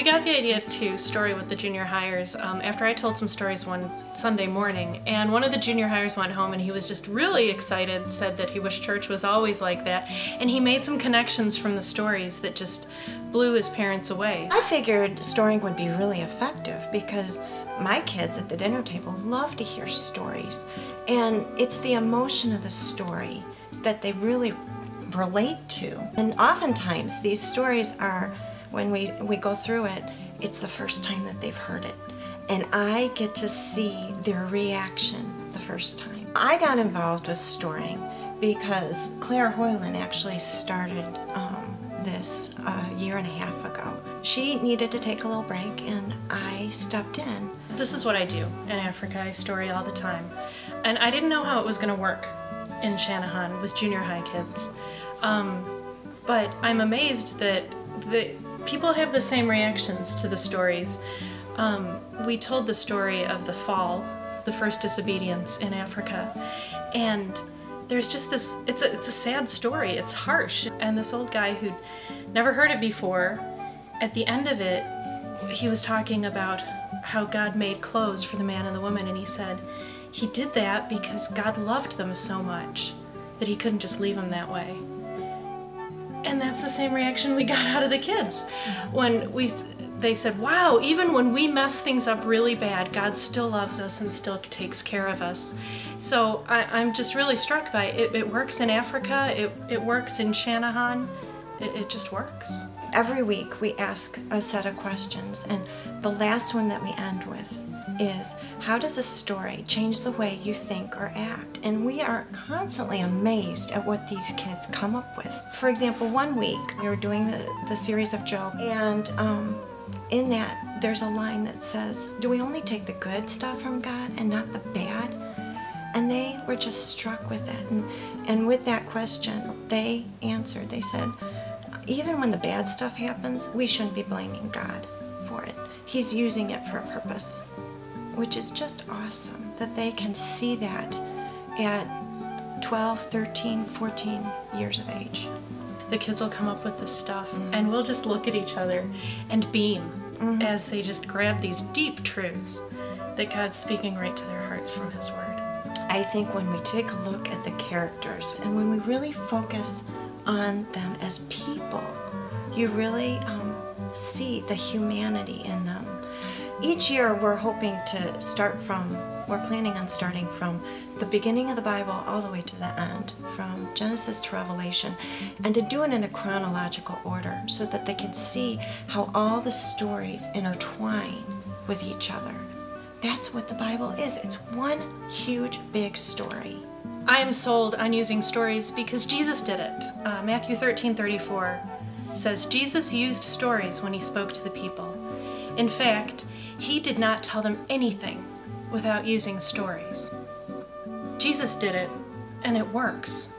We got the idea to story with the junior hires after I told some stories one Sunday morning, and one of the junior hires went home and he was just really excited, said that he wished church was always like that, and he made some connections from the stories that just blew his parents away. I figured storying would be really effective because my kids at the dinner table love to hear stories, and it's the emotion of the story that they really relate to. And oftentimes these stories are, when we go through it, it's the first time that they've heard it. And I get to see their reaction the first time. I got involved with storying because Claire Hoyland actually started this a year and a half ago. She needed to take a little break and I stepped in. This is what I do in Africa. I story all the time. And I didn't know how it was going to work in Shanahan with junior high kids. But I'm amazed that people have the same reactions to the stories. We told the story of the fall, the first disobedience in Africa, and there's just this, it's a sad story, it's harsh. And this old guy who'd never heard it before, at the end of it, he was talking about how God made clothes for the man and the woman, and he said he did that because God loved them so much that he couldn't just leave them that way. And that's the same reaction we got out of the kids. When they said, wow, even when we mess things up really bad, God still loves us and still takes care of us. So I'm just really struck by it. It works in Africa, it works in Shanahan, it just works. Every week we ask a set of questions, and the last one that we end with is, how does a story change the way you think or act? And we are constantly amazed at what these kids come up with. For example, one week we were doing the series of Job, and in that there's a line that says, do we only take the good stuff from God and not the bad? And they were just struck with it. And with that question, they answered, they said, even when the bad stuff happens, we shouldn't be blaming God for it. He's using it for a purpose, which is just awesome that they can see that at 12, 13, 14 years of age. The kids will come up with this stuff, and we'll just look at each other and beam as they just grab these deep truths that God's speaking right to their hearts from His Word. I think when we take a look at the characters and when we really focus on them as people, you really see the humanity in them. Each year we're hoping to start from, we're planning on starting from the beginning of the Bible all the way to the end, from Genesis to Revelation, and to do it in a chronological order so that they can see how all the stories intertwine with each other. That's what the Bible is. It's one huge, big story. I am sold on using stories because Jesus did it. Matthew 13:34 says, Jesus used stories when He spoke to the people. In fact, He did not tell them anything without using stories. Jesus did it, and it works.